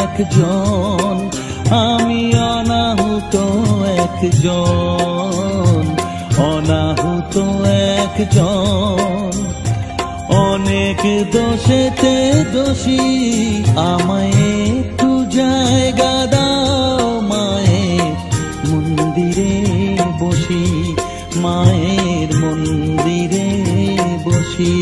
একজন, আমি অনাহুত একজন, অনাহুত একজন। অনেক দোষেতে দোষী, আমায় একটু জায়গা দাও মায়ের মন্দিরে বসি, মায়ের মন্দিরে বসি।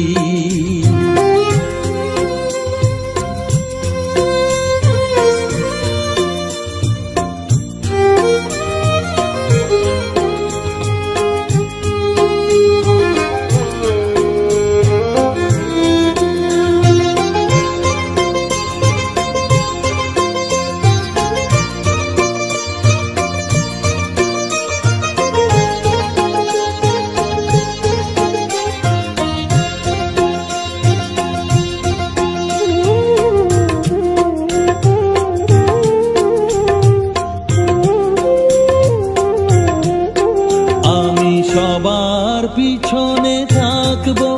সবার পিছনে থাকবো,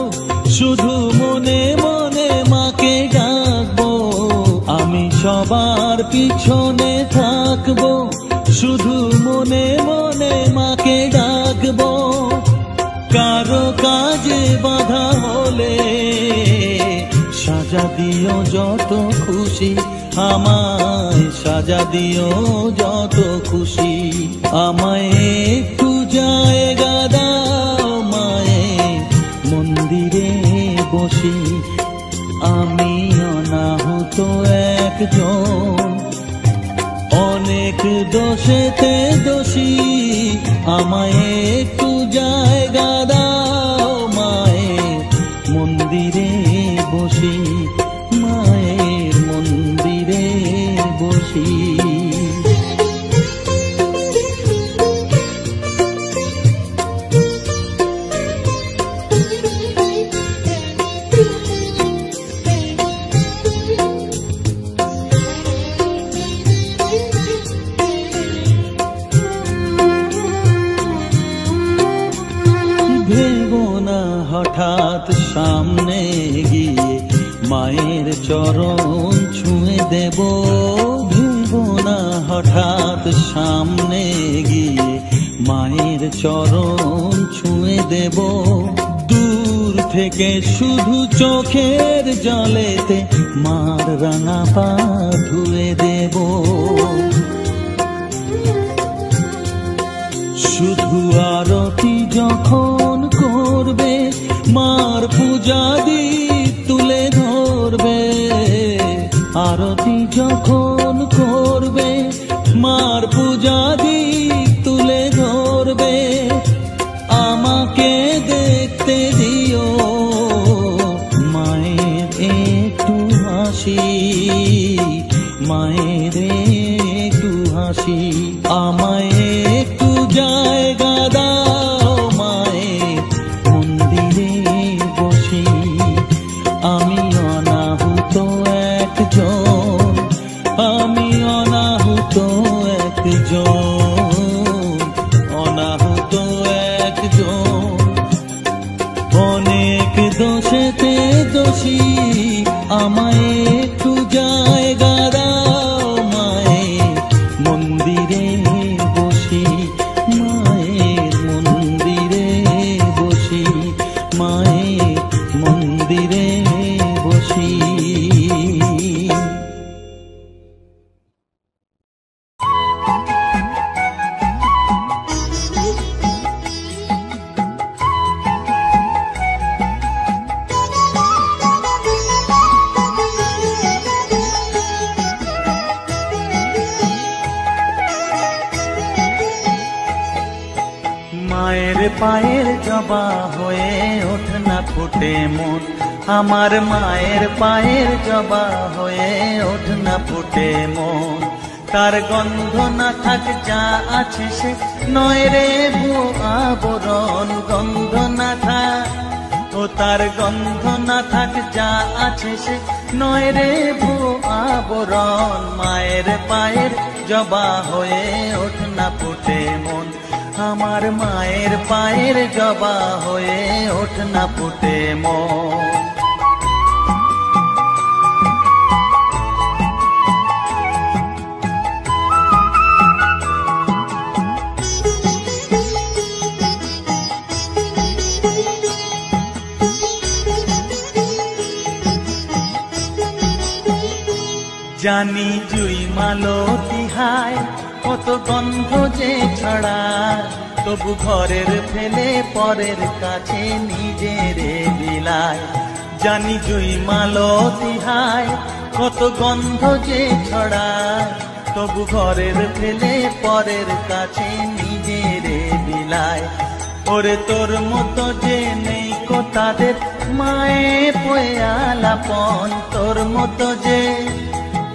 শুধু মনে মনে মাকে ডাকবো। আমি সবার পিছনে থাকবো, শুধু মনে মনে মাকে ডাকবো। কারো কাজে বাধা হলে সাজা দিও যত খুশি, আমায় সাজা দিও যত খুশি। আমায় একটু জায়গা দাও মায়ের মন্দিরে বসি, আমি অনাহুত একজন, অনেক দোষেতে দোষী। আমায় একটু জায়গা দাও মায়ের মন্দিরে বসি, মায়ের মন্দিরে বসি। ভেবো না হঠাৎ সামনে গিয়ে মায়ের চরণ ছুঁয়ে দেব, ভেবো না হঠাৎ সামনে গিয়ে মায়ের চরণ ছুঁয়ে দেব। দূর থেকে শুধু চোখের জলেতে মার রাঙা পা ধুয়ে দেব। শুধু আরতি যখন করবে, মার পূজা দীপ তুলে ধরবে। আরতি যখন করবে, মার পূজা দীপ তুলে ধরবে। আমাকে দেখতে দিও মায়ের একটু হাসি, মায়ের একটু হাসি। আমায় একটু জায়গা দাও মায়ের মন্দিরে বসি, আমি অনাহুত একজন, আমি অনাহুত একজন, অনাহুত একজন। অনেক দোষেতে দোষী, আমায় একটু জায়গা দাও মায়ের মন্দিরে বসি, মায়ের মন্দিরে বসি, মায়ের মন্দিরে বসি। মায়ের পায়ের জবা হয়ে ওঠ না ফুটে মন, আমার মায়ের পায়ের জবা হয়ে ওঠ না ফুটে মন। তার গন্ধ না থাক যা আছে সে নয় রে ভো আবরণ, গন্ধ না থাক ও তার গন্ধ না থাক যা আছে সে নয় রে ভো আবরণ। মায়ের পায়ের জবা হয়ে ওঠ না ফুটে মন, আমার মায়ের পায়ের জবা হয়ে ওঠ না ফুটে মন। জানি জুই মালতী হায় কত গন্ধ যে ছড়ায়, তবু ঘরের ফেলে পরের কাছে নিজেরে বিলায়। জানি জুই মালতী হায় কত গন্ধ যে ছড়ায়, তবু ঘরের ফেলে পরের কাছে নিজেরে বিলায়। ওরে তোর মতো যে নেই কো তাদের মায়ে পয়ালাপন, তোর মতো যে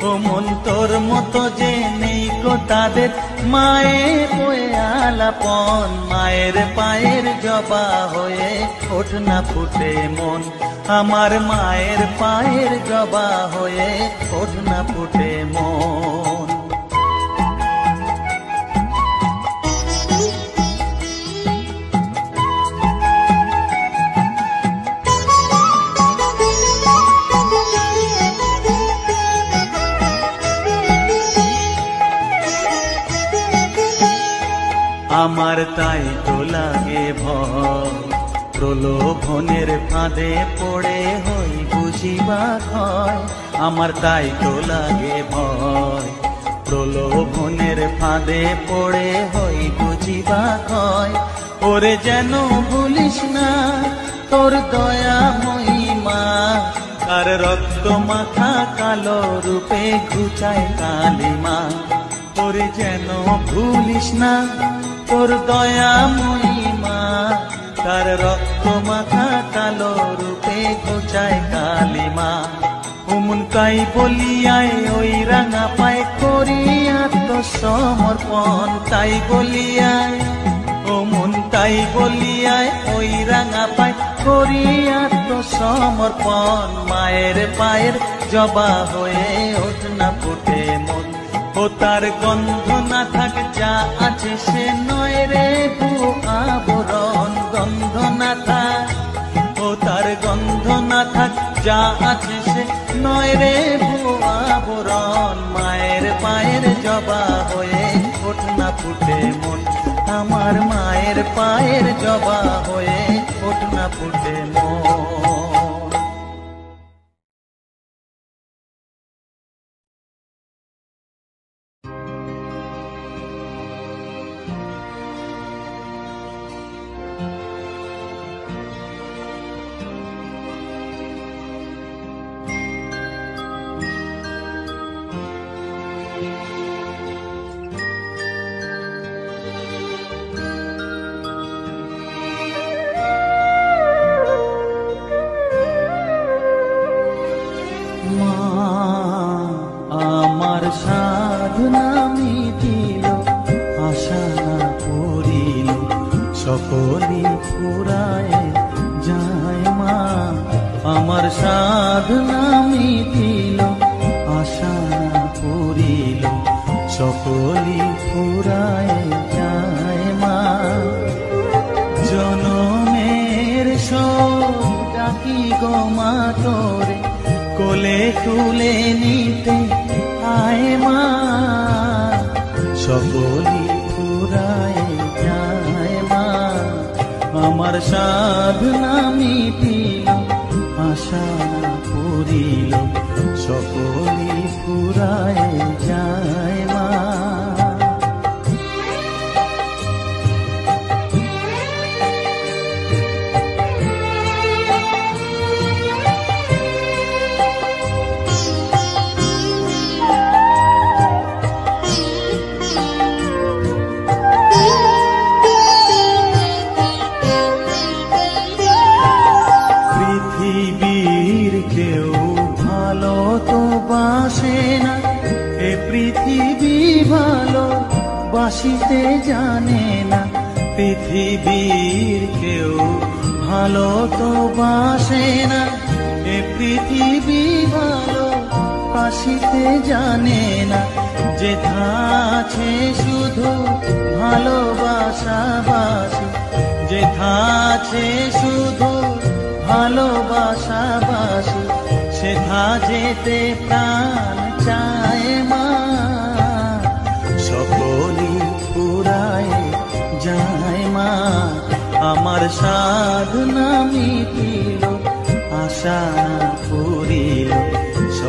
ও মন তোর মতো যে নেই কো তাদের মায়ে পয়ালাপন। মায়ের পায়ের জবা হয়ে ওঠ না ফুটে মন, আমার মায়ের পায়ের জবা হয়ে ওঠ না ফুটে মন। আমার তাই তো লাগে ভয়, প্রলোভনের ফাঁদে পড়ে হই বুঝিবা ক্ষয়। আমার তাই তো লাগে ভয়, প্রলোভনের ফাঁদে পড়ে হই বুঝিবা ক্ষয়। ওরে যেন ভুলিস না তোর দয়া মহিমা, আর রক্ত মাখা কালো রূপে ঘুচায় কালিমা। ওরে যেন ভুলিস না তোর দয়া মহিমা, তার রক্ত মাখা কালো রূপে ঘুচায় কালিমা। উমন কাই বলিয়ায় ওই রাঙা পায় করি আত্মসমর্পণ, তাই বলিয়ায় ওমন তাই বলিয়ায় ওই রাঙা পায় করি আত্মসমর্পণ। মায়ের পায়ের জবা হয়ে ওঠ না ফুটে মন, ও তার গন্ধ না থাক যা আছে সে নয় রে ভুয়ো আবরণ। গন্ধ না থাক ও তার গন্ধ না থাক যা আছে সে নয় রে ভুয়ো আবরণ। মায়ের পায়ের জবা হয়ে ওঠ না ফুটে মন, আমার মায়ের পায়ের জবা হয়ে ওঠ না ফুটে মন। সাধনা মিটিল আশা না করিল সকলি ফুরায় যায় মা। আমার সাধনা মিটিল আশা না করিল সকলি ফুরায় যায় মা। জনমের শোক ডাকি গো মা তোরে কোলে তুলে নিতে আয় মা। সকলি ফুরায় যায় মা, আমার সাধনা মিটিল আশা পুরিল সকলি ফুরায় যায় মা। পৃথিবীর কেউ ভালো তো বাসে না, এ পৃথিবী ভালো বাসিতে জানে না। পৃথিবীর কেউ ভালো তো বাসে না, এ পৃথিবী ভালো বাসিতে জানে না। যেথা আছে শুধু ভালোবাসা বাসি, যেথা আছে শুধু ভালোবাসা বাসি, সেথা যেতে প্রাণ চায় মা। সকলি ফুরায় যায় মা, আমার সাধনা মিটিল আশা পুরিল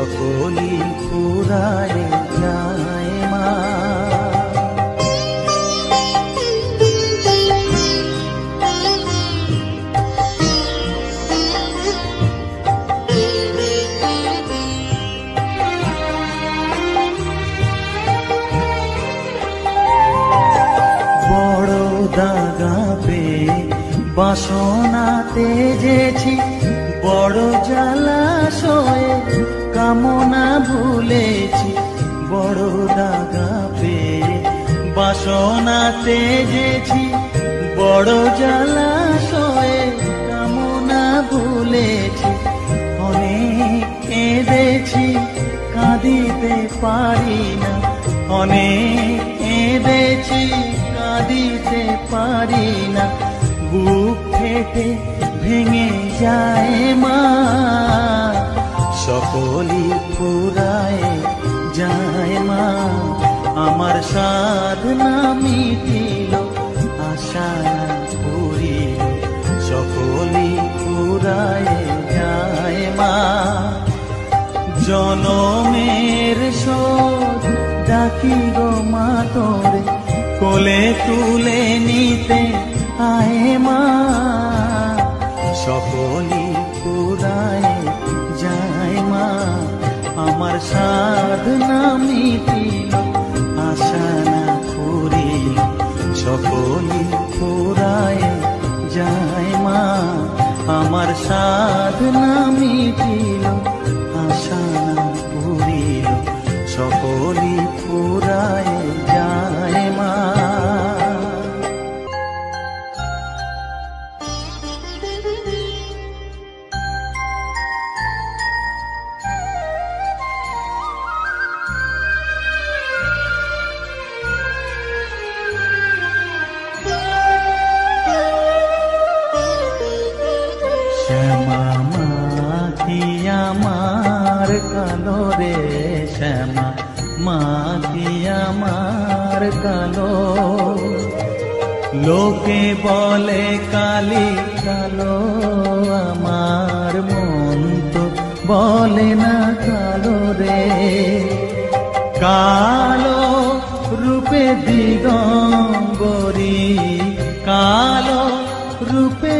সকলি ফুরায় যায় মা। বড় দাগা পেয়ে বাসনা তেজেছি, বড় জলাশয়ে কামনা ভুলেছি। বড় দাগা পেয়ে বাসনা তেজেছি, বড় জলাশয়ে কামনা ভুলেছি। অনেক কেঁদেছি কাঁদিতে পারি না, অনেক কেঁদেছি কাঁদিতে পারি না। বুক ফেটে ভেঙে যায় মা, সকলি ফুরায় যায় মা। আমার সাধনা মিটিল, আশা পুরিল, সকলি ফুরায় যায় মা। জনমের শোধ ডাকি গো মা তোরে, কোলে তুলে নিতে আয় মা। সকলি ফুরায় যায় মা, আমার সাধনা মিটিল, আশা না পুরিল, সকলি ফুরায় যায় মা। আমার সাধনা মিটিল, আশা না পুরিল, সকলি ফুরায় যায় মা। শ্যামা মা কি আমার কালো রে, শ্যামা মা কি আমার কালো। লোকে বলে কালি কালো, আমার মন তো বলে না কালো রে। কালো রূপে দিগম্বরী, কালো রূপে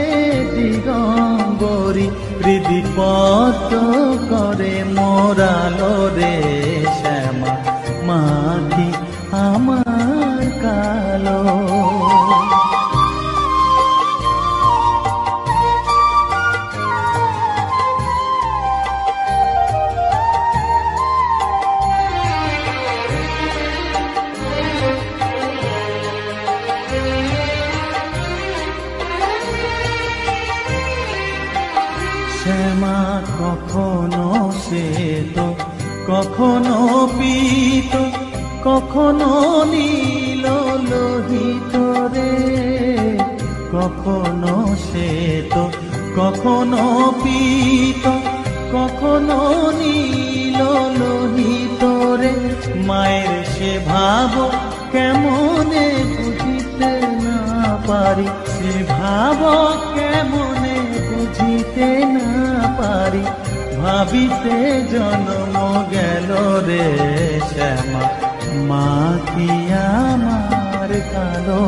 দিগম্বরী, হৃদিপত করে মোরালো রে। শ্যামা মা কি আমার কালো। শ্যামা কখনো শ্বেত, কখনো পীত, কখনো নীল লোহিত রে। কখনো শ্বেত, কখনো পীত, কখনো নীল লোহিত রে। মায়ের সে ভাব কেমনে বুঝিতে না পারি, সে ভাব কেমনে বুঝিতে না পারি। ভাবিতে জন্ম গেল রে, শ্যামা মা কি আমার কালো।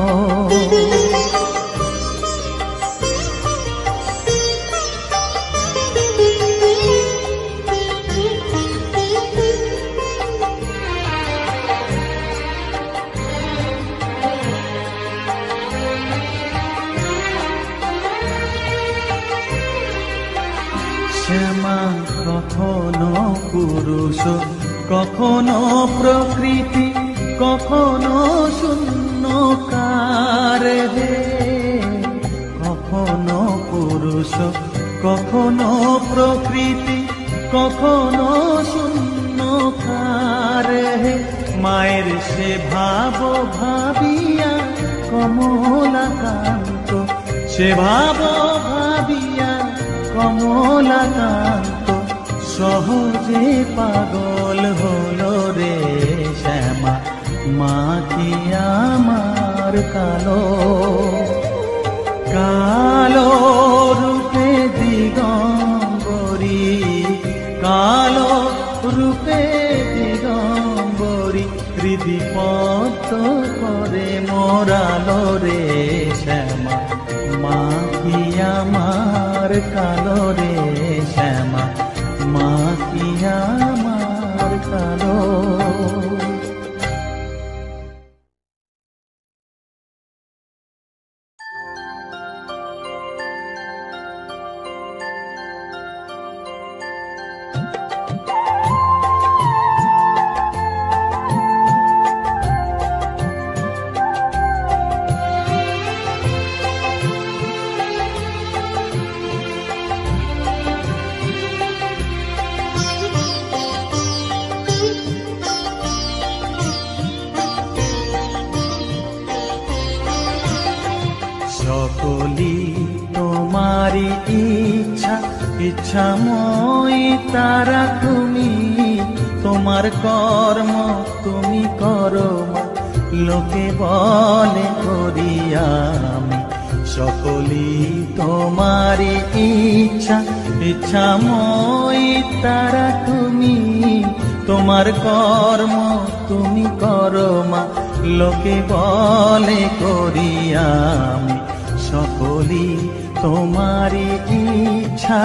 শ্যামা কখনো পুরুষ, কখনো প্রকৃতি, কখনো শূন্যকার হে। কখনো পুরুষ, কখনো প্রকৃতি, কখনো শূন্যকার হে। মায়ের সে ভাব ভাবিয়া কমলাকান্ত, সে ভাব ভাবিয়া কমলাকান্ত, সহজে পাগল হলো রে। শ্যামা মা কি আমার কালো। কালো রূপে দিগম্বরী, কালো রূপে দিগম্বরী হৃদি পদ্ম করে মোরালো রে শ্যামা মা কি আমার কালো রে শ্যামা মা কি আমার কালো। সকলি তোমারি ইচ্ছা ইচ্ছাময়ী তারা তুমি, তোমার কর্ম তুমি করো মা, লোকে বলে করি আমি। সকলি তোমারি ইচ্ছা ইচ্ছাময়ী তারা তুমি, তোমার কর্ম তুমি করো মা, লোকে বলে করি আমি। সকলি তোমারি ইচ্ছা।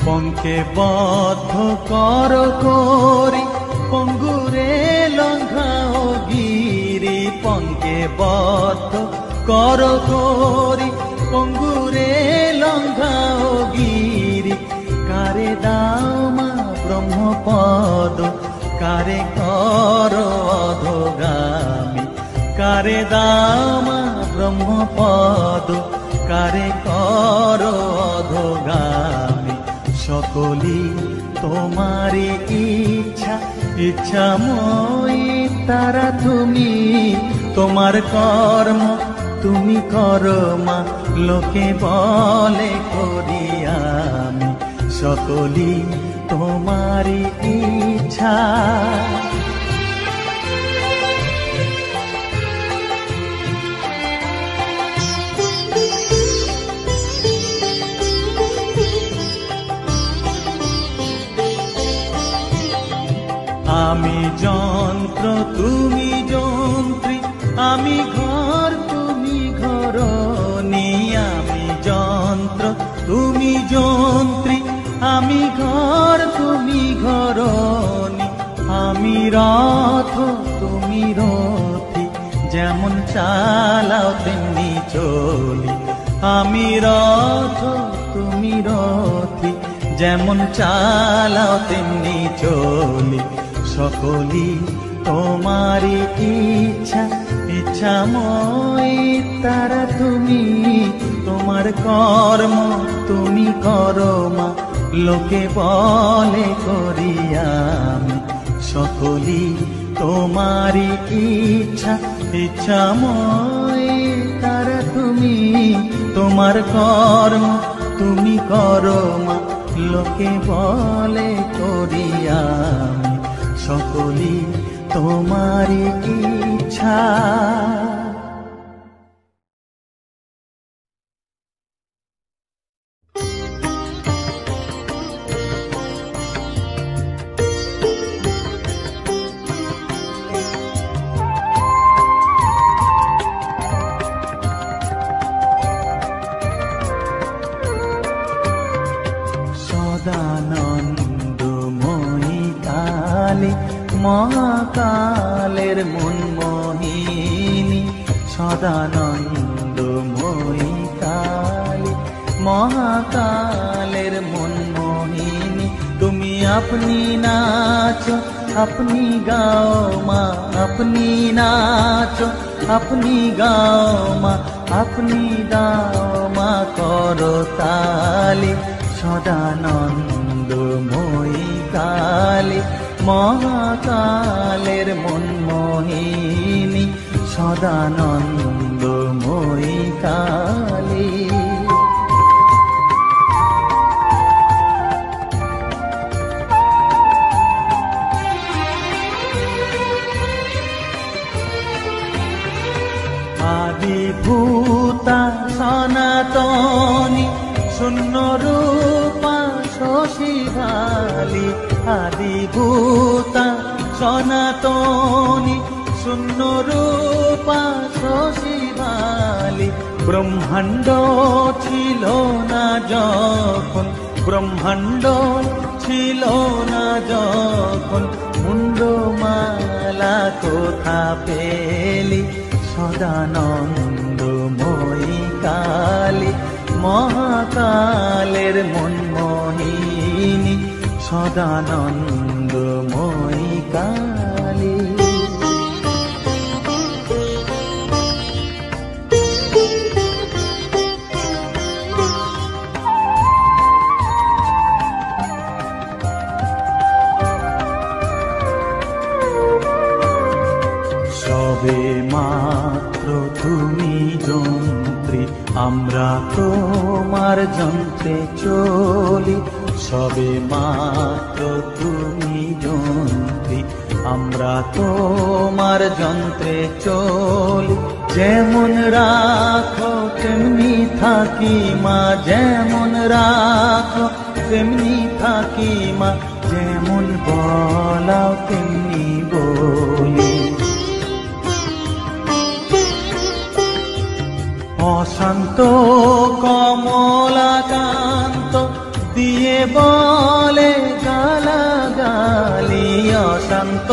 পঙ্কে বদ্ধ কর করি পঙ্গুরে লঙ্ঘাও গিরি, পঙ্কে বদ্ধ কর করি পঙ্গুরে লঙ্ঘাও গিরি। কারে দাও মা ব্রহ্মপদ, কারে কর অধোগামী, কারে দাও মা ব্রহ্মপদ, কারে কর অধোগামী। সকলি তোমারি ইচ্ছা ইচ্ছাময়ী তারা তুমি, তোমার কর্ম তুমি করো মা, লোকে বলে করি আমি। সকলি তোমারি ইচ্ছা। আমি যন্ত্র তুমি যন্ত্রী, আমি ঘর তুমি ঘরণী। আমি যন্ত্র তুমি যন্ত্রী, আমি ঘর তুমি ঘরণী। আমি রথ তুমি রথী, যেমন চালাও তেমনি চলি। আমি রথ তুমি রথী, যেমন চালাও তেমনি চলি। সকলি তোমারি ইচ্ছা ইচ্ছাময়ী তারা তুমি, তোমার কর্ম তুমি করো মা, লোকে বলে করি আমি। সকলি তোমারি ইচ্ছা ইচ্ছাময়ী তারা তুমি, তোমার কর্ম তুমি করো মা, লোকে বলে করি আমি। সকলি তোমারি ইচ্ছা। সদানন্দময়ী কালী মহাকালের মনমোহিনী, সদানন্দময়ী কালী মহাকালের মনমোহিনী। তুমি আপনি নাচো আপনি গাও মা, আপনি নাচো আপনি গাও মা, আপনি দাও মা করো তালি। সদানন্দময়ী কালী মহাকালের মনমোহিনী, সদানন্দময়ী কালী। শূন্য রূপা শশী ভালি আদিভূতা সনাতনী শূন্য রূপা শশী ভালি ব্রহ্মাণ্ড ছিল না যখন ব্রহ্মাণ্ড ছিল না যখন মুন্ডমালা কোথা পেলি সদানন্দময়ী কালী মহাকালের মনমোহিনী সদানন্দময়ী কালী সবে মাত্র তুমি যন্ত্রী আমরা তোমার যন্ত্রে চলি সবে মাত্র তুমি যন্ত্রী আমরা তোমার যন্ত্রে চলি যেমন রাখো তেমনি থাকি মা যেমন রাখো তেমনি থাকি মা যেমন বলাও তেমনি বলি অশান্ত কমলাকান্ত দিয়ে বলে গালাগালি অশান্ত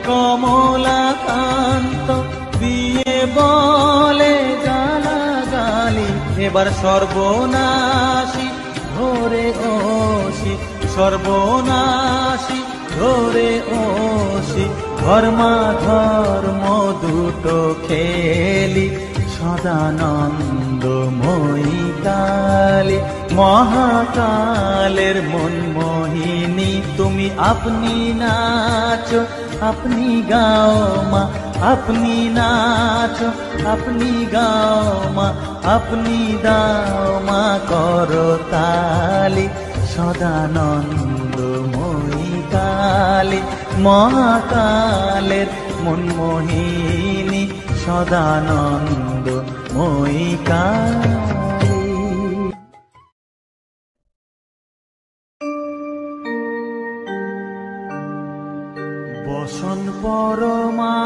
কমলাকান্ত দিয়ে বলে গালাগালি এবার সর্বনাশী ধরে ওসি সর্বনাশী ধরে ওসি ধর্মা ধর্ম দুটো খেলি সদানন্দময়ী কালী মহাকালের মনমোহিনী তুমি আপনি নাচো আপনি গাও মা আপনি নাচো আপনি গাও মা আপনি দাও মা করতালি সদানন্দময়ী কালী মহাকালের মনমোহিনী সদানন্দময়ী কালী বসন পরমা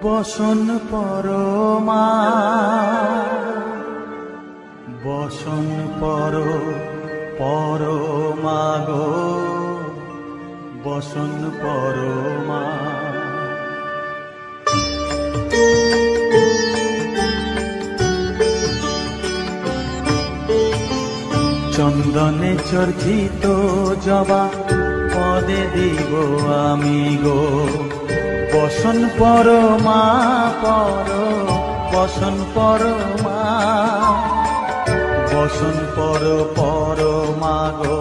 বসন পরমা বসন পরমা গো বসন পরমা চন্দনে চর্চিত জবা পদে দিব আমি গো বসন পরমা বসন পরমা বসন পরমা গো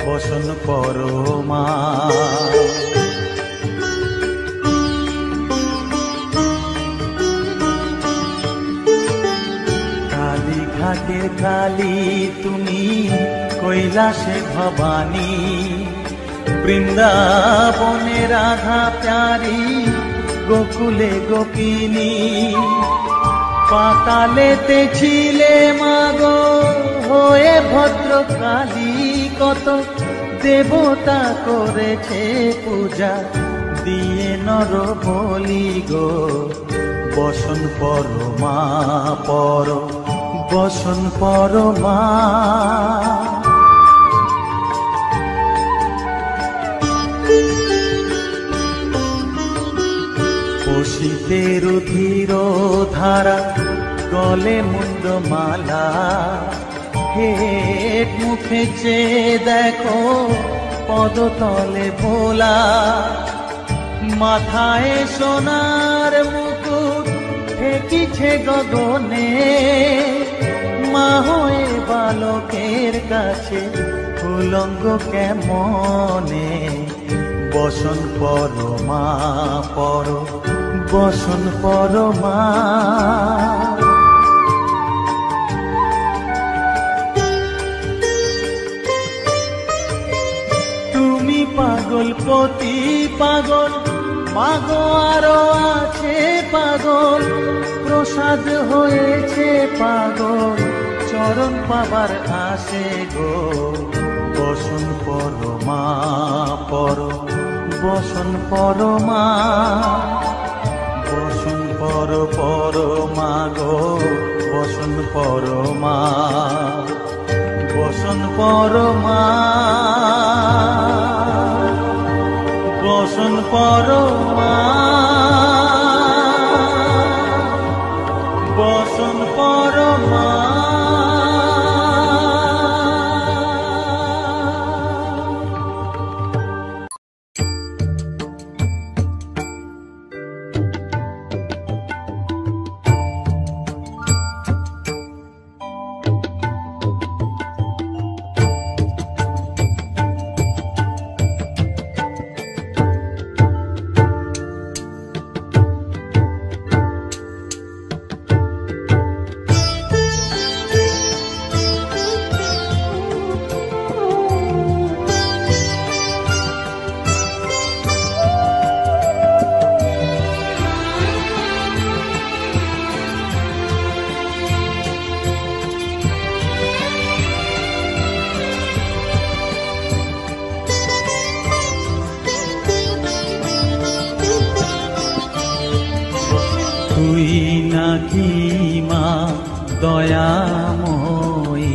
বসন পরমা কালীঘাটের কালী তুমি কৈলাসে ভবানী বৃন্দাবনে রাধা প্যারি গোকুলে গোপিনী পাতালেতে ছিলে মাগো হয়ে ভদ্রকালী কত দেবতা করেছে পূজা দিয়ে নর বলি গো বসন পরমা বসন পরমা পশিতে রুধির ধারা গলে মুন্ডমালা হেট মুখে চেয়ে দেখো পদতলে ভোলা মাথায় সোনার মুকুট ঠেকিছে গগনে মা হয়ে বালকের কাছে উলঙ্গ কেমনে বসন পরমা বসন পরমা তুমি পাগল পতি পাগল মাগো আরো আছে পাগল প্রসাদ হয়েছে পাগল, চরণ পাবার আসে গো। বসন পরমা পর, বসন পরমা, বসন পর পরমা গো, বসন পরমা, বসন পরমা, বসন পরমা, বসন পরমা। তুই নাকি মা দয়াময়ী,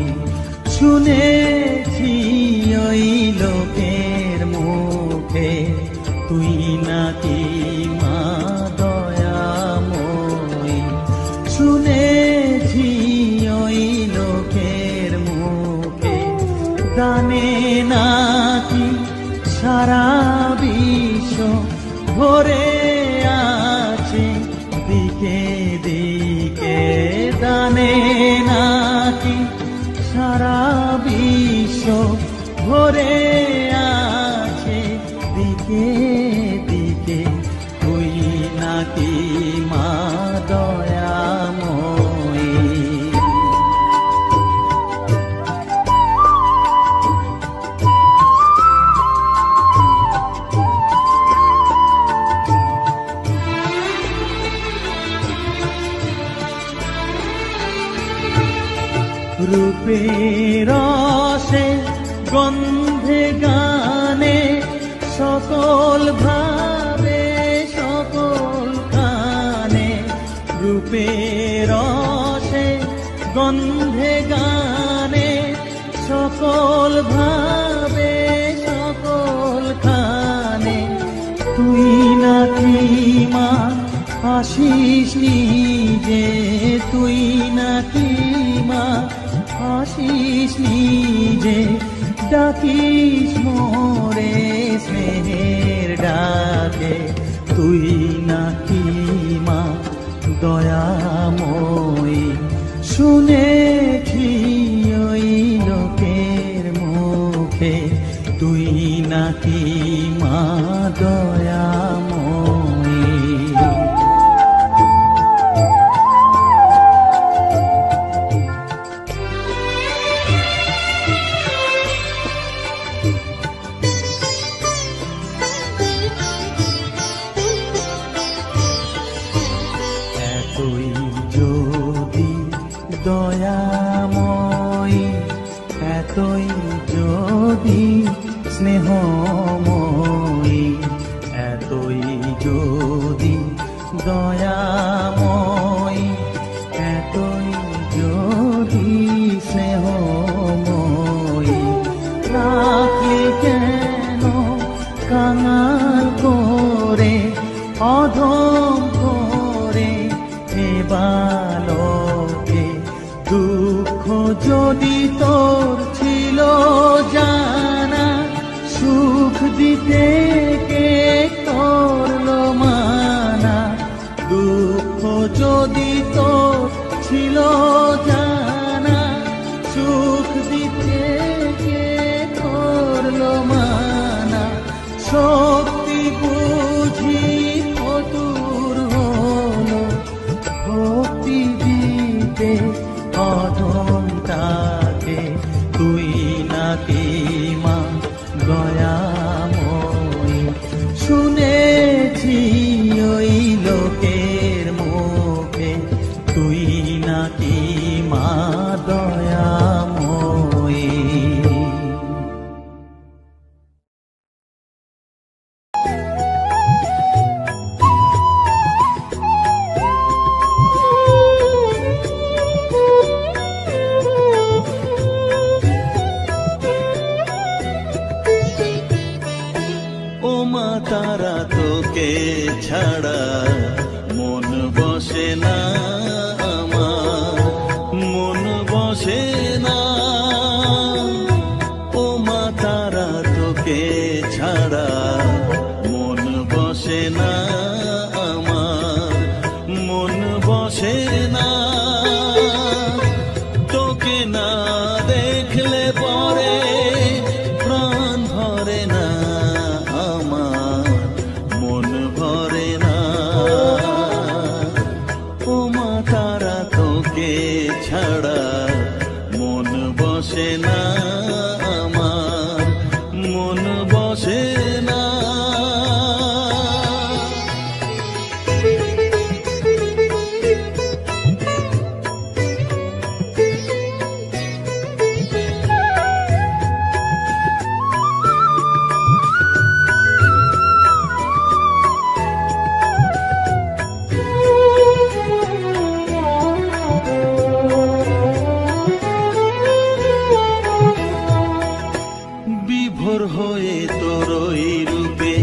শুনেছি ওই লোকের মুখে। তুই নাকি মা দয়াময়ী, শুনেছি ওই লোকের মুখে। দানে নাকি সারা বিশ্ব ভরে আছে দিকে দিকে। দানে নাকি সারা বিশ্ব ভরে আছে দিকে দিকে। তুই নাকি মা দয়াময়ী। রূপের রসে গন্ধে গানে সকল ভাবে সকল কানে। রূপের রসে গন্ধে গানে সকল ভাবে সকল কানে। তুই নাকি মা আসিস নিজে, তুই নাকি মা আসিস নিজে। ডাকিস মোরে স্নেহের ডাকে। তুই নাকি মা দয়াময়ী, শুনেছি ওই লোকের মুখে। তুই নাকি মা দয়াময়ী। এতই যদি দয়াময়ী, এতই যদি স্নেহময়ী, এতই যদি দয়াময়ী, এতই যদি স্নেহময়ী। রাখলি কেন কাঙাল করে, অধম করে এ বালকে। দুঃখ যদি তোর ছিল জানা, সুখ দিতে কে করলো মানা। দুঃখ যদি তোর ছিল জানা, সুখ দিতে কে করলো মানা। শক্তি বুঝি ফতুর হলো, ভক্তি দিতে অধমটাকে। তুই নাকি মা দয়াময়ী, শুনেছি ওই লোকের মুখে। তোকে ছাড়া মন বসে না আমার, মন বসে না। ও মা তারা তোকে ছাড়া মন বসে না আমার, মন বসে না। তোকে না দেখলে পরে প্রাণ ভরে না আমার, মন ভরে না। ও মা তারা তোকে ছাড়া মন বসে না আমার, মন বসে না। বিভোর হয়ে তোরই রূপে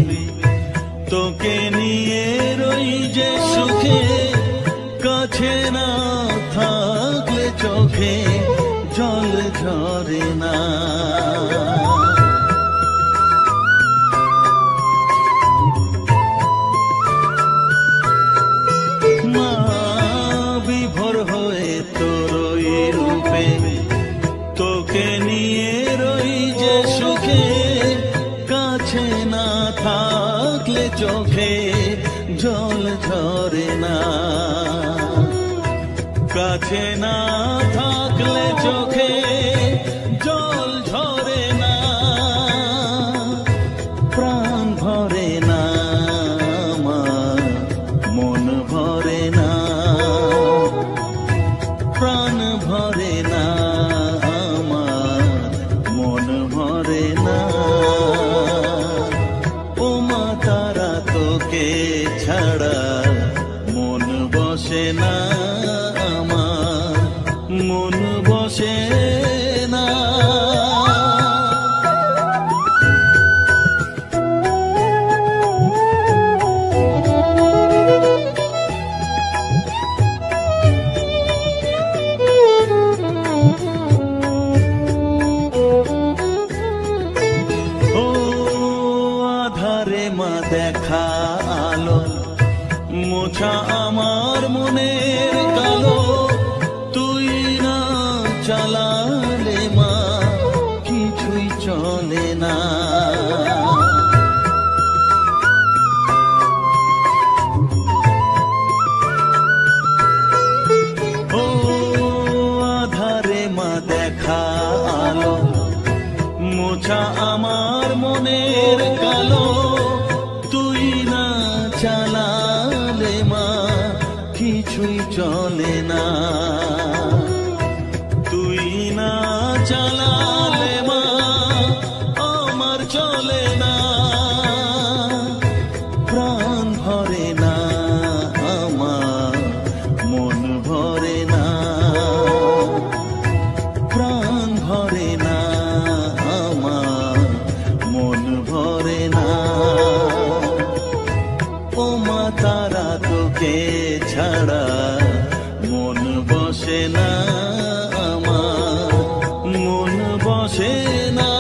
তোকে নিয়ে রই যে সুখে, কাছে না থাকলে চোখে জল ঝরে না। মা বিভোর হয়ে তোরই রূপে তোকে নিয়ে রই যে সুখে, কাছে না থাকলে চোখে জল ঝরে না। কাছে না থাকলে চোখে জল ঝরে না, প্রাণ ভরে না আমার, মন ভরে না, প্রাণ ভরে না আমার, মন ভরে না। ও মা তারা তোকে ছাড়া মন বসে না আমার, মন বসে না। ও আধারে মা দেখা আলো, মোছা আমার মনের কালো, তুই না চালালে মা কিছুই চলে না। ও আধারে মা দেখা আলো, মোছা আমার মনের কালো, তুই না চালালে মা কিছুই চলে না। তুই না চালালে মা আমার চলে না, প্রাণ ভরে না আমার, মন ভরে না, প্রাণ ভরে না আমার, মন ভরে না। ও মা তারা তোকে ছাড়া মন বসে না আমার, মন বসে না।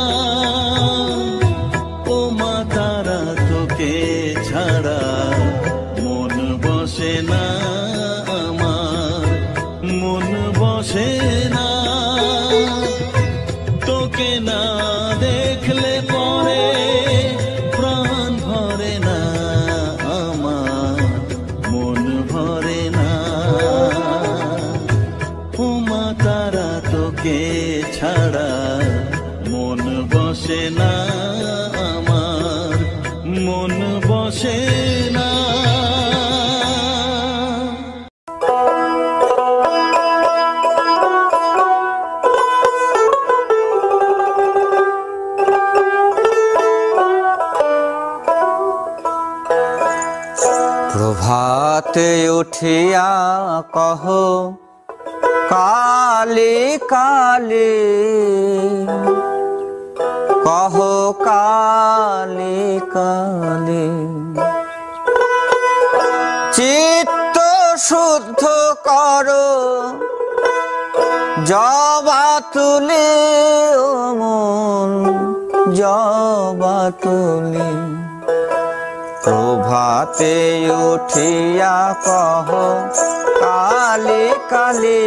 ও মা তারা তোকে ছাড়া মন বসে না আমার, মন বসে না। তোকে না দেখলে পরে প্রাণ ভরে না আমার, মন ভরে না। ও মা তারা তোকে ছাড়া মন বসে না আমার, মন বসে না। প্রভাতে উঠিয়া কহ কালে কালে, কহ কালে কালে, করো জবা তুলি ও মন জবা তুলি প্রভাতে উঠিয়া কহ কালি কালি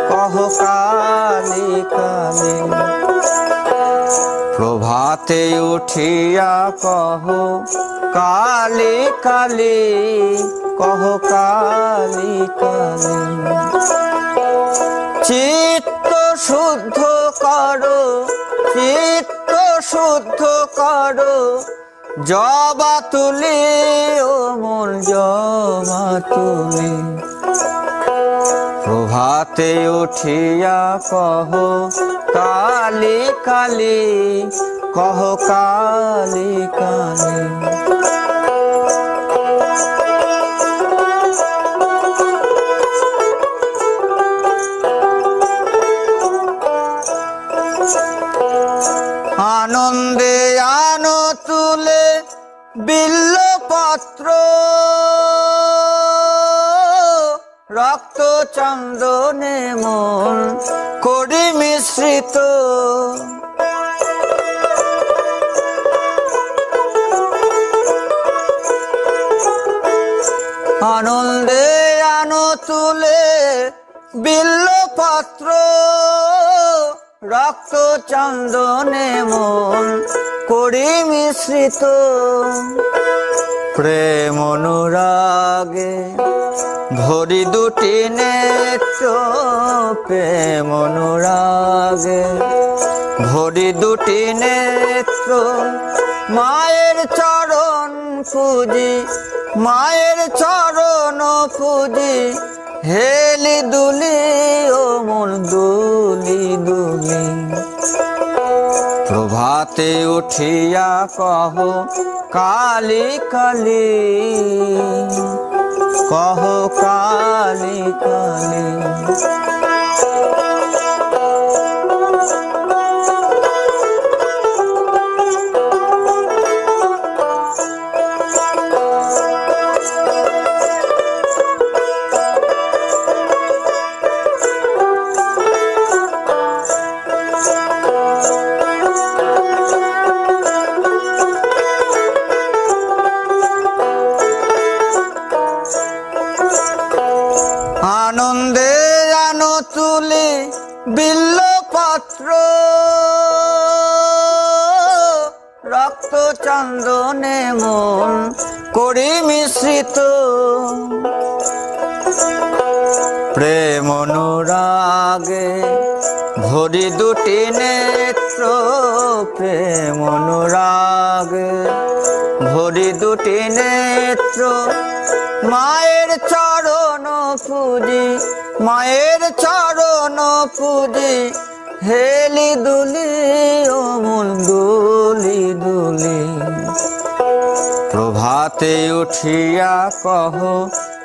কহ কালি কালি প্রভাতে উঠিয়া কহ কালি কালি কহ কালি কালি চিত্ত শুদ্ধ করো চিত্ত শুদ্ধ করো জবা তুলি ও মন জবা তুলি প্রভাতে উঠিয়া কহ কালি কালি কহ কালি কালি আনন্দে আনো তুলে বিল্লপত্র রক্ত চন্দনে মন করি মিশ্রিত আনন্দে আনো তুলে বিল্লপত্র রক্ত চন্দনে মন করি মিশ্রিত প্রেম অনুরাগে ভরি দুটি নেত্র প্রেম অনুরাগে ভরি দুটি নেত্র মায়ের চরণ পুজি মায়ের চরণ পুজি হেলি দুলি ও মন দুলি দুলি প্রভাতে উঠিয়া কহ কালি কালি কহ কালি কালি আনন্দে আনো তুলি বিল্লপত্র রক্ত চন্দনে মন করি মিশ্রিত প্রেম অনুরাগে ভরি দুটি নেত্র প্রেম অনুরাগে ভরি দুটি নেত্র মায়ের চরণ পুজি মায়ের চরণ পুজি হেলি দুলি ও মন দুলি দুলি প্রভাতে উঠিয়া কহ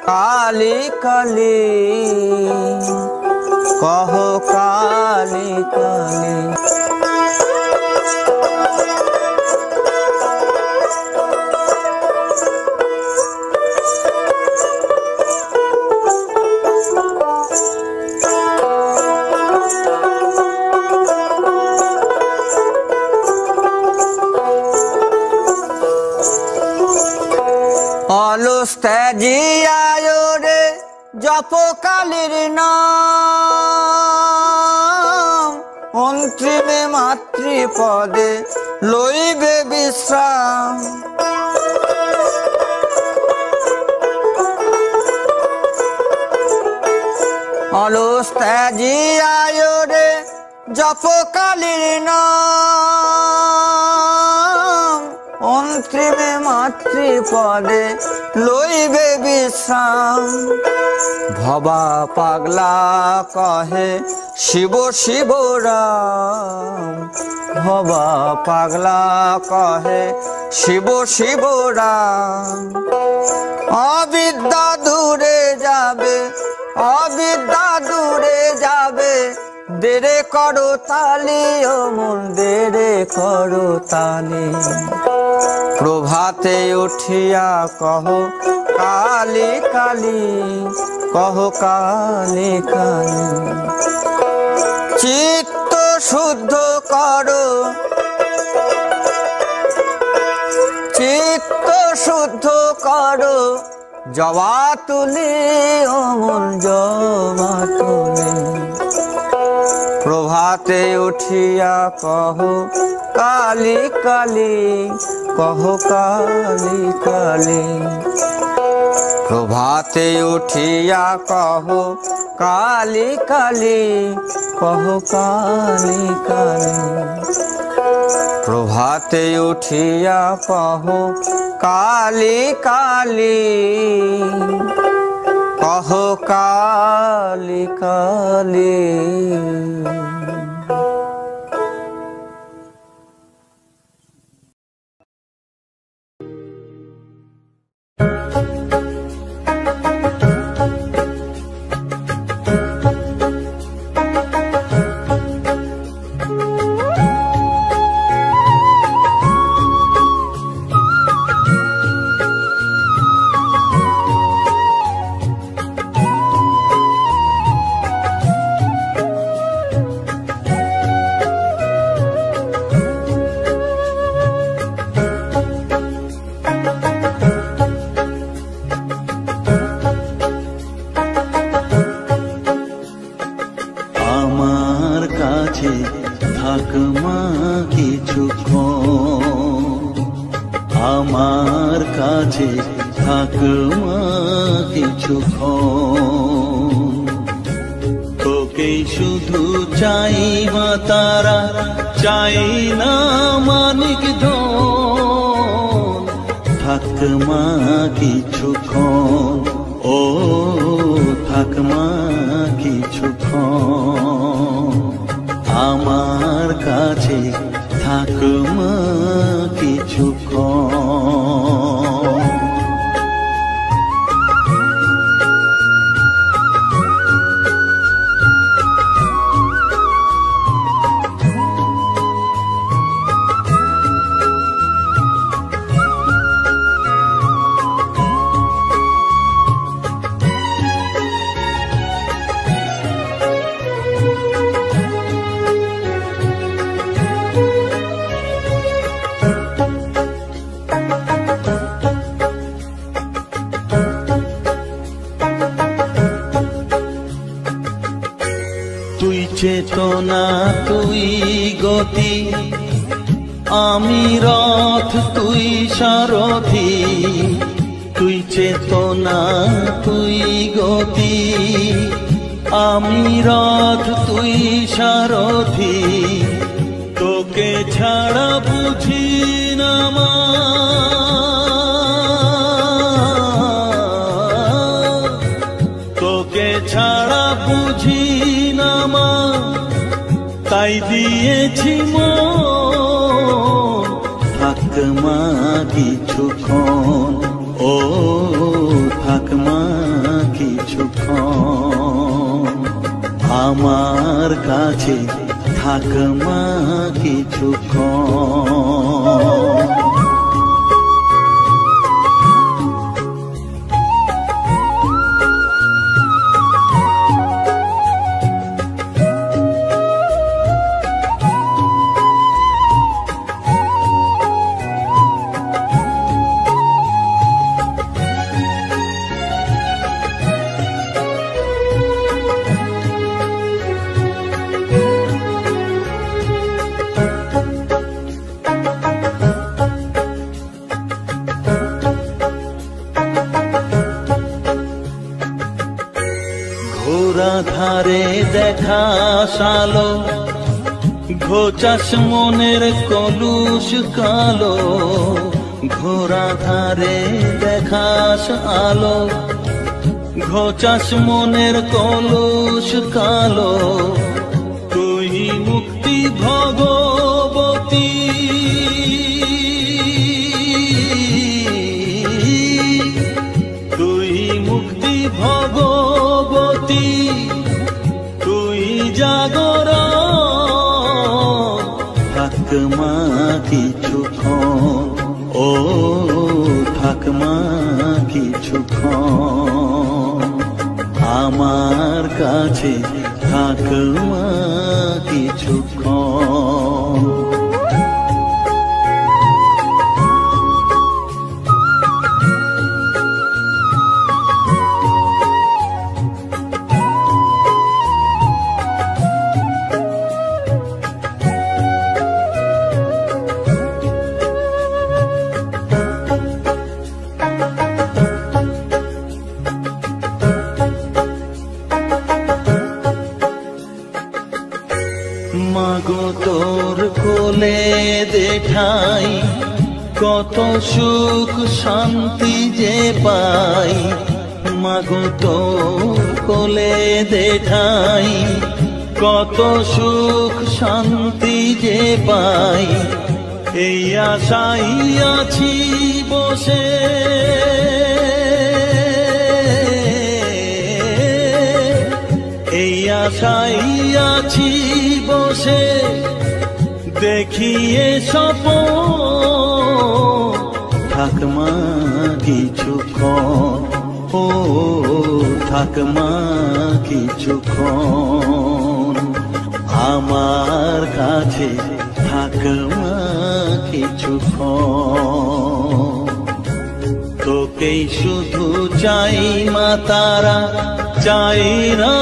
কালি কালি কহ কালি কালি অলস ত্যাজিয়ায় রে জপ কালীর নাম অন্তিমে মাতৃপদে লইবে বিশ্রাম অলস ত্যাজিয়ায় রে জপ কালীর নাম অন্তিমে মাতৃপদে লইবে বিশ্রাম ভবা পাগলা কহে শিব শিব রাম ভবা পাগলা কহে শিব শিব রাম অবিদ্যা দূরে যাবে অবিদ্যা দূরে যাবে দেরে করো তালি ও মন দেরে করো তালি প্রভাতে উঠিয়া কহ কালী কালী, কহ কালী কালী। চিত্ত শুদ্ধ করো, চিত্ত শুদ্ধ করো, জবা তুলি অমন জবা তুলি। প্রভাতে উঠিয়া কহ কালী কালী, কহ কালী কালী। প্রভাতে উঠিয়া কহ কালী কালী, কহ কালী কালী। প্রভাতে উঠিয়া কহ কালী কালী, কহ কালী কালী। আমার কাছে থাক মা কিছুক্ষণ, তোকে শুধু চাই মা তারা, চাই না মানিক ধন। থাক মা কিছুক্ষণ, ও থাক মা কিছুক্ষণ, আমার কাছে থাক মা কিছুক্ষণ। তুই চেতনা তুই গতি, আমি রথ তুই সারথি। তুই চেতনা তুই গতি, আমি রথ তুই সারথি। তোকে ছাড়া বুঝি না মা, তোকে ছাড়া বুঝি না মা, তাই দিয়েছি মন। থাক মা কিছুক্ষণ, ও থাক মা কিছুক্ষণ, আমার কাছে থাক মা কিছুক্ষণ। ঘোরা ধারে দেখা সালো, ঘোচাস মনের কলুষ কালো। ঘোরা ধারে দেখাস আলো, ঘোচাস মনের কলুষ কালো। তুই মুক্তি ভগবতী, তুই মুক্তি ভগবতী, তুই জাগর। থাক মা কিছুক্ষণ, ও ও থাকমা কিছুক্ষণ আমার কাছে, থাকমা কিছুক্ষণ। মাগো তোর কোলে দেখাই কত সুখ শান্তি যে পাই, মাগো তোর কোলে দেখাই কত সুখ শান্তি যে পাই। এই আশাই আছি বসে, এই আশাই আছি বসে, দেখিয়ে স্বপন থাকমা কিছুক্ষণ, ও থাকমা কিছুক্ষণ আমার কাছে, থাকমা কিছুক্ষণ। তোকেই শুধু চাই মা তারা, চাই না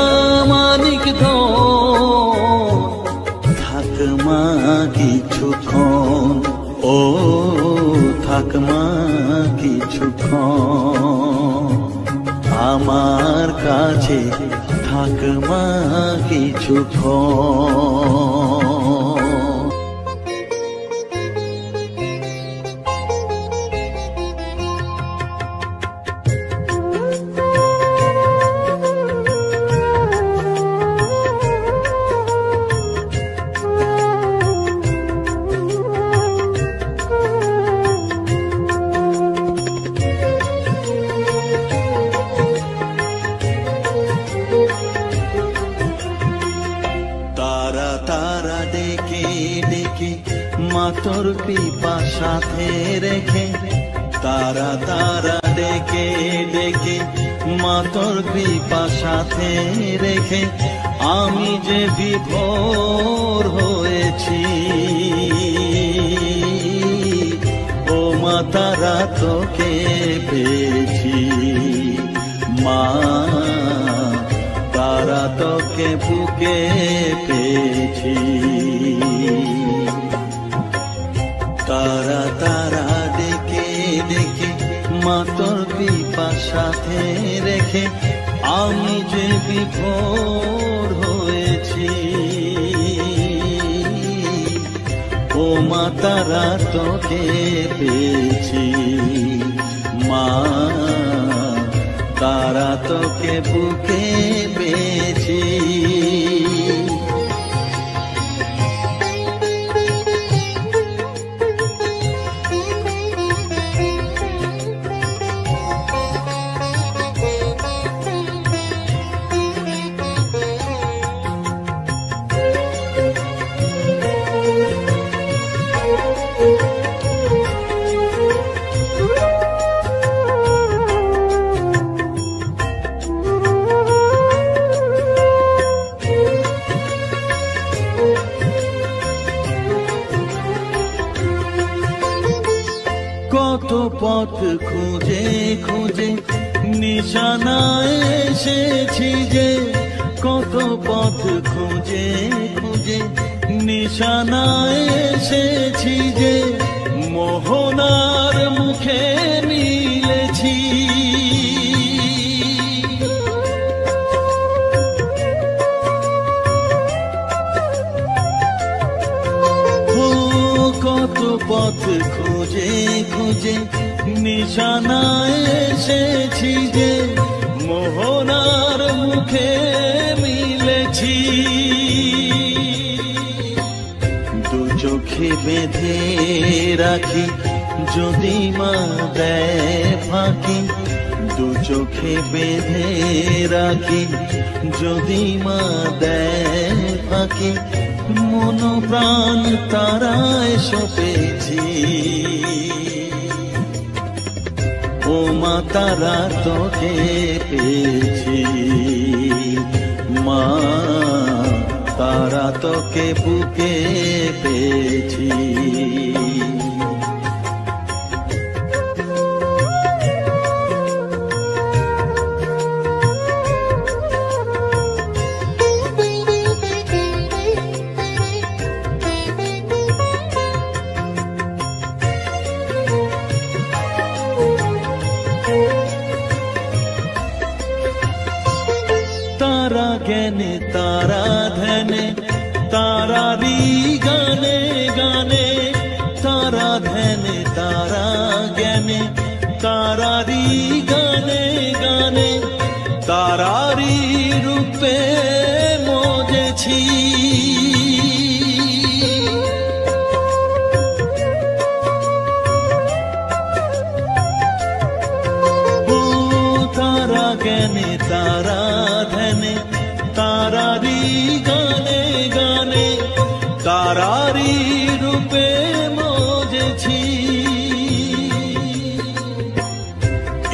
মানিক ধন, থাকমা কিছুক্ষণ, ও থাকমা কিছুক্ষণ আমার কাছে, থাকমা কিছুক্ষণ। তারা ডেকে ডেকে মা তোর কৃপা সাথে রেখে, তারা ডেকে ডেকে মা তোর কৃপা সাথে রেখে, আমি যে বিভোর হয়েছি। ও মা তারা তোকে পেয়েছি, মা তারা তোকে বুকে পেয়েছি। তারা ডেকে ডেকে মা তোর কৃপা সাথে রেখে, আমি যে বিভোর হয়েছি। ও মা তারা তোকে পেয়েছি, মা তারা তোকে বুকে পেয়েছি। কত পথ খুঁজে খুঁজে নিশানায় এসেছি যে, কত পথ খুঁজে খুঁজে নিশানায় এসেছি যে, মোহনার মুখে মিলেছি। কত পথ খুঁজে খুঁজে নিশানায় এসেছি যে, মোহনার মুখে মিলেছি। দু চোখে বেঁধে রাখি যদি মা দেয় ফাঁকি, দু চোখে বেঁধে রাখি যদি মা দেয় ফাঁকি, মন প্রাণ তারায় সপেছি। ও মা তারা তোকে পেয়েছি, মা তারা তোকে বুকে পেয়েছি। तारा ज्ञाने तारा ध्याने तारारी गाने गाने, तारा ध्याने तारा ज्ञाने तारारी गाने गाने, तारारी रूपे मोजेছি। तारा ज्ञाने तारा ध्याने तारारी गाने गाने, तारारी रूपे मोजेছি।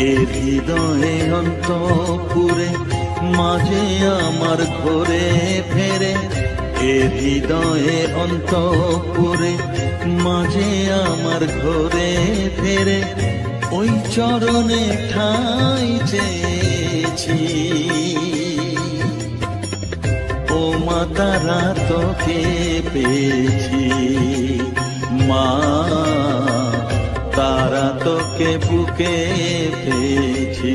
এ হৃদয়ে অন্তপুরে মাঝে আমার ঘরে ফেরে, এ হৃদয়ে অন্তপুরে মাঝে আমার ঘরে ফেরে, ওই চরণে ঠাঁই চেয়েছি। ও মা তারা তোকে পেয়েছি, মা তারা তোকে বুকে পেয়েছি।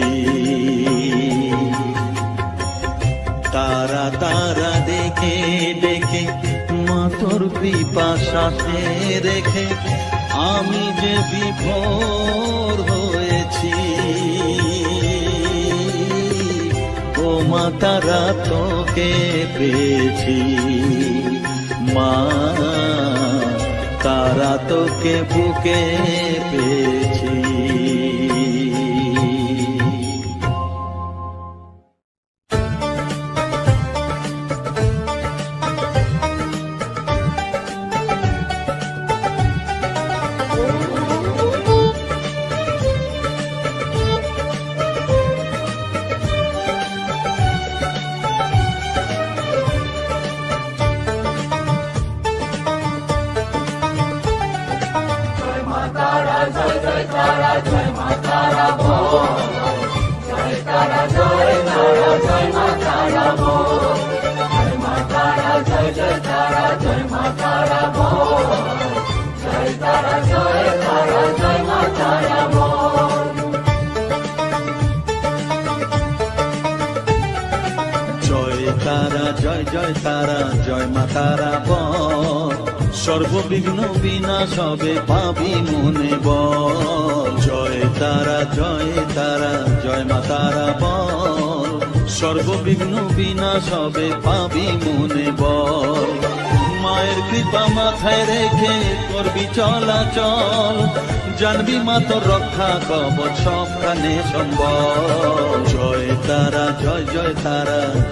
তারা তারা ডেকে ডেকে মা তোর কৃপা সাথে রেখে আমি যে বিভোর হয়েছি। ও মা তারা তোকে পেয়েছি, মা তারা তোকে বুকে পেয়েছি। সর্ববিঘ্ন বিনাশ হবে পাবি মনে বল। জয় তারা জয় মা তারা বল। সর্ববিঘ্ন বিনাশ হবে পাবি মনে বল। মায়ের কৃপা মাথায় রেখে করবি চলাচল, জানবি মা তোর রক্ষা কবচ সবখানে সম্বল। জয় তারা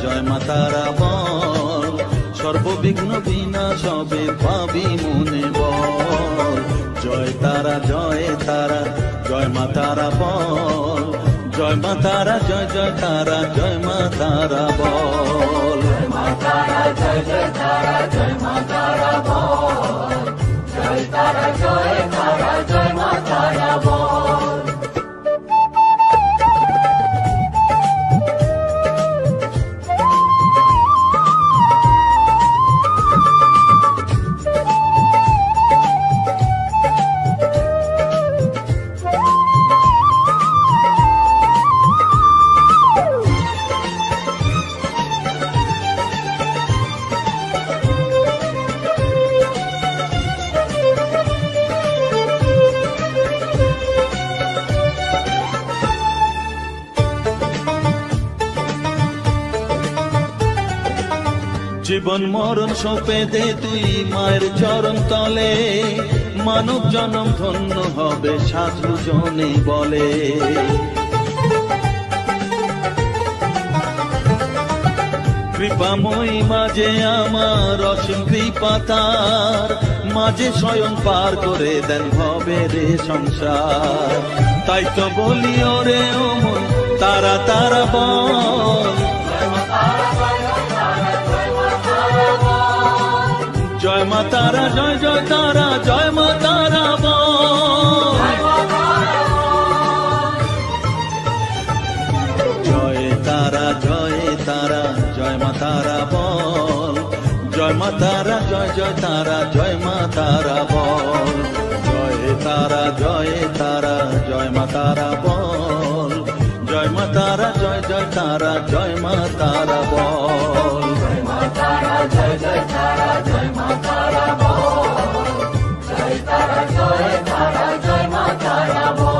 জয় মা তারা বল। সর্ববিঘ্ন বিনাশ হবে পাবি মনে বল। জয় তারা জয় মা তারা বল। জয় মা তারা জয় তারা জয় মা তারা বল। জয় মা তারা জয় মা তারা বল। জয় তারা জয় মা তারা বল। জীবন মরণ সঁপে দে তুই মায়ের চরণ তলে, মানব জনম ধন্য হবে সাধু জনে বলে। কৃপাময়ী মাঝে আমার অসীম কৃপা তার, মাঝে স্বয়ং পার করে দেন ভবের সংসার। তাই তো বলি ওরে ও মন তারা তারা বল, জয় মা তারা জয় জয় তারা জয় মা তারা বল, জয় তারা জয় তারা জয় মা তারা বল, জয় মা তারা জয় জয় তারা জয় মা তারা বল, জয় তারা জয় তারা জয় মা তারা বল, জয় মা তারা জয় জয় তারা জয় মা তারা বল, জয় মা তারা জয় জয় তারা জয় মা তারা বল, জয় তারা জয় তারা জয় মা তারা বল।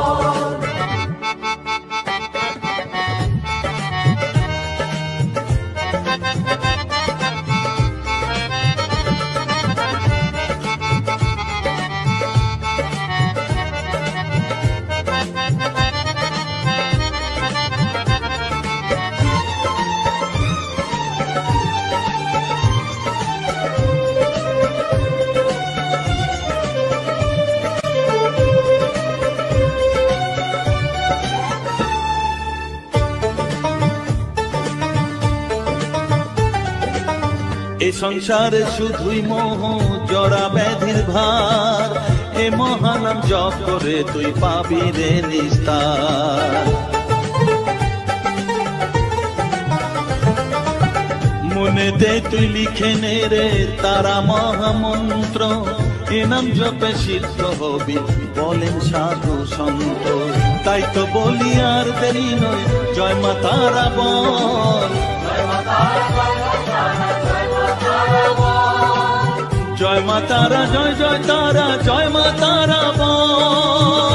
এ সংসারে শুধুই মোহ জরা ব্যাধির ভার, এ মহানাম জপ করে তুই পাবি রে নিস্তার। মনেতে তুই লিখে নে রে তারা মহামন্ত্র, এ নাম জপে সিদ্ধ হবি বলেন সাধু সন্ত। তাই তো বলি আর দেরি নয় জয় মা তারা বল, জয় মা তারা জয় মা তারা জয় জয় তারা জয় মা তারা বল,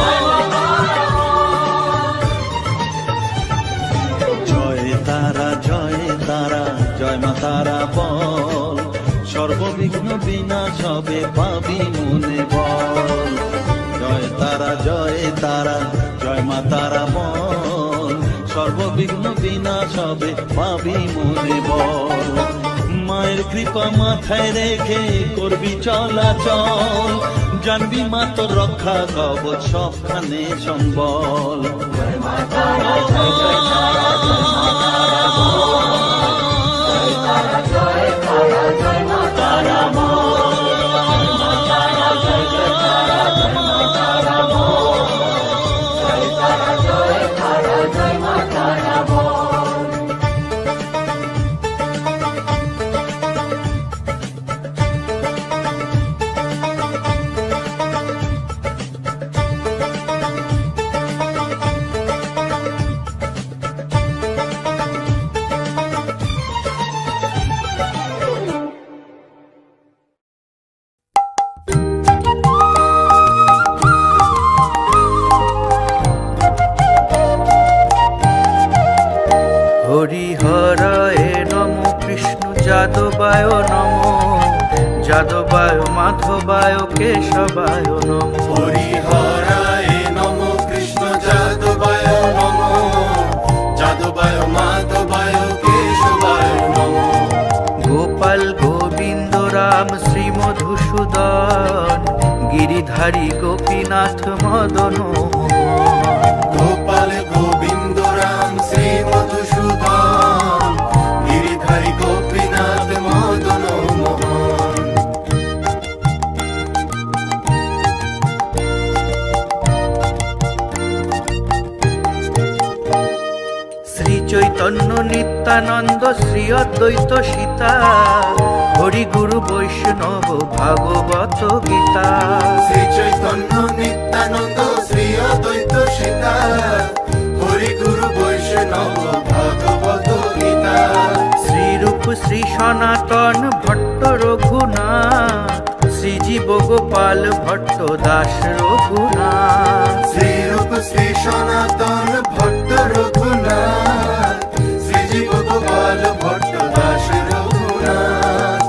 জয় তারা জয় তারা জয় মা তারা বল, সর্ববিঘ্ন বিনাশ হবে পাবি মনে বল, জয় তারা জয় তারা জয় মা তারা বল, সর্ববিঘ্ন বিনাশ হবে পাবি মনে বল। মায়ের কৃপা মাথায় রেখে করবি চলাচল, জানবি মা তোর রক্ষা কবচ সবখানে সম্বল, জয় মা তারা জয় জয় তারা জয় মা তারা বল, জয় তারা জয় তারা জয় মা তারা বল, জয় তারা জয় জয় তারা জয় মা তারা বল, জয় তারা জয় তারা জয় মা তারা বল। হরিহরায় নম কৃষ্ণ যাদবায় নম, যাদবায় মাধবায় কেশবায় নম, হরিহরায় নম কৃষ্ণ যাদবায় নম, যাদবায় মাধবায় কেশবায় নম, গোপাল গোবিন্দ রাম শ্রী মধুসূদন, গিরিধারী গোপীনাথ মদন, গোপাল গোবিন্দ রাম শ্রী মধুসূদন, গিরিধারী গোপীনাথ মদন মোহন। শ্রী চৈতন্য নিত্যানন্দ শ্রী অদ্বৈত সীতা, হরি গুরু বৈষ্ণব ভাগবত গীতা, শ্রী চৈতন্য নিত্যানন্দ শ্রী অদ্বৈত সীতা, হরি গুরু বৈষ্ণব ভাগবত গীতা, শ্রীরূপ শ্রী সনাতন ভট্ট রঘুনাথ, শ্রীজীব গোপাল ভট্ট দাস রঘুনাথ, শ্রীরূপ শ্রী সনাতন ভট্ট রঘুনাথ, শ্রীজীব গোপাল ভট্ট দাস রঘুনাথ।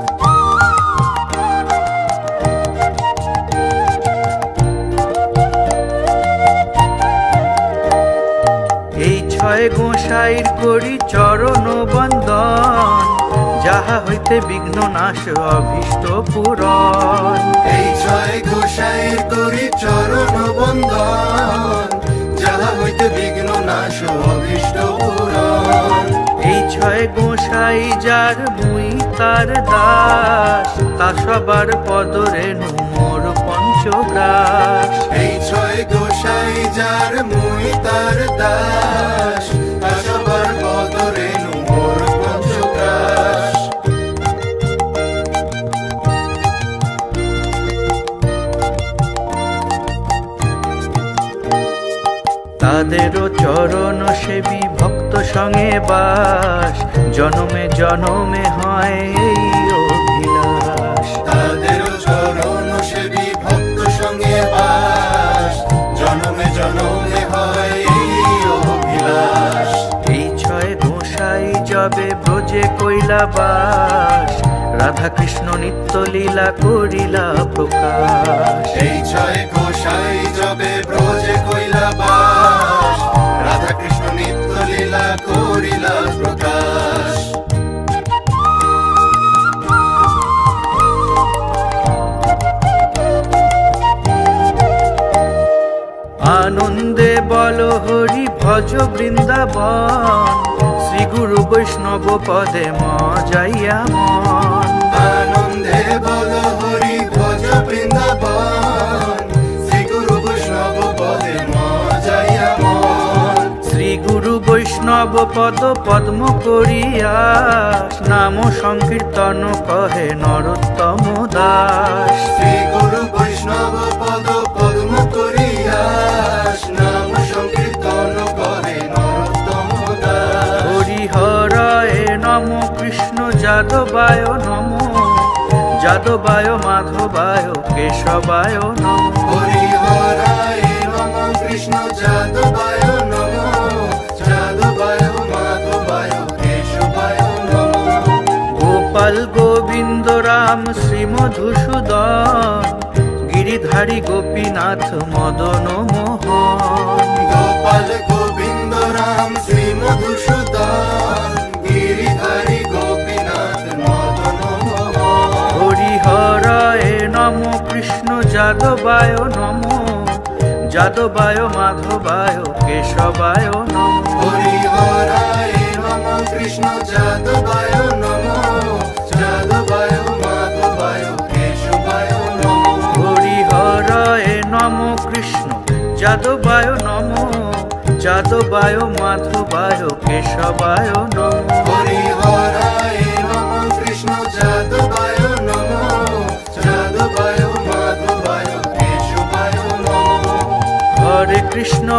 এই ছয় গোসাইর করি চরণ বন্দন, যাহা হইতে বিঘ্ন নাশ অভীষ্ট পূরণ, এই আসো অভীষ্ট পূরণ। এই ছয় গোসাই যার মুই তার দাস, তা সবার পদরেণু মোর পঞ্চগ্রাস। এই ছয় গোসাই যার মুই তার দাস, তা সবার পদরেণু মোর পঞ্চগ্রাস। তাদেরও চরণ সেবী ভক্ত সঙ্গে বাস, জনমে জনমে হয় এই অভিলাষ। তাদেরও চরণ সেবী ভক্ত সঙ্গে বাস, জনমে জনমে হয় এই অভিলাষ। এই ছয় গোসাই যবে ব্রজে কইলা বাস, রাধা কৃষ্ণ নিত্য লীলা করিলা প্রকাশ। এই ছয় গোসাই যবে ব্রজে কইলা বাস, রাধা কৃষ্ণ নিত্য লীলা করিলা প্রকাশ। আনন্দে বল হরি ভজ বৃন্দাবন, শ্রী গুরু বৈষ্ণব পদে মজাইয়া মন। আনন্দে বল হরি ভজ বৃন্দাবন, শ্রী গুরু বৈষ্ণব পদে মজাইয়া মন। শ্রী গুরু বৈষ্ণব পদ পদ্ম করিয়া, নাম সংকীর্তন কহে নরোত্তম দাস। শ্রী গুরু বৈষ্ণব পদ পদ্ম করিয়া, নাম সংকীর্তন করে নরোত্তম দাস। হরিহরায় নম কৃষ্ণ যাদবায় নম, যাদবায় মাধবায় কেশবায় নম। হরিহরায় নম কৃষ্ণ যাদবায় নম, যাদবায় মাধবায় কেশবায় নম। গোপাল গোবিন্দ রাম শ্রী মধুসূদন, গিরিধারী গোপীনাথ মদন মোহন। গোপাল গোবিন্দ রাম শ্রী মধুসূদন, গিরিধারী গোপীনাথ মদন মোহন। হরিহরায় নম কৃষ্ণ যাদবায় নম, যাদবায় মাধবায় কেশবায় নম। হরিহরায় নম কৃষ্ণ যাদবায় নম, যাদবায় মাধবায় কেশবায় নম। হরিহরায় নম কৃষ্ণ যাদবায় নম, যাদবায় মাধবায় কেশবায় নম। হরিহরায় নম কৃষ্ণ যাদবায় নম, যাদবায় মাধবায় কেশবায় নম। হরে কৃষ্ণ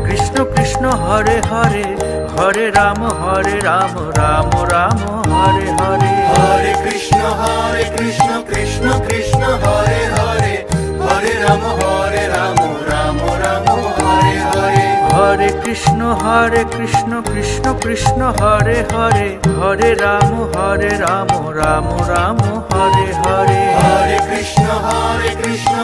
কৃষ্ণ কৃষ্ণ হরে হরে, হরে রাম রাম রাম হরে হরে। হরে কৃষ্ণ কৃষ্ণ কৃষ্ণ হরে হরে, হরে রাম রাম রাম হরে হরে। হরে কৃষ্ণ কৃষ্ণ কৃষ্ণ হরে হরে, হরে রাম রাম রাম হরে হরে। হরে কৃষ্ণ কৃষ্ণ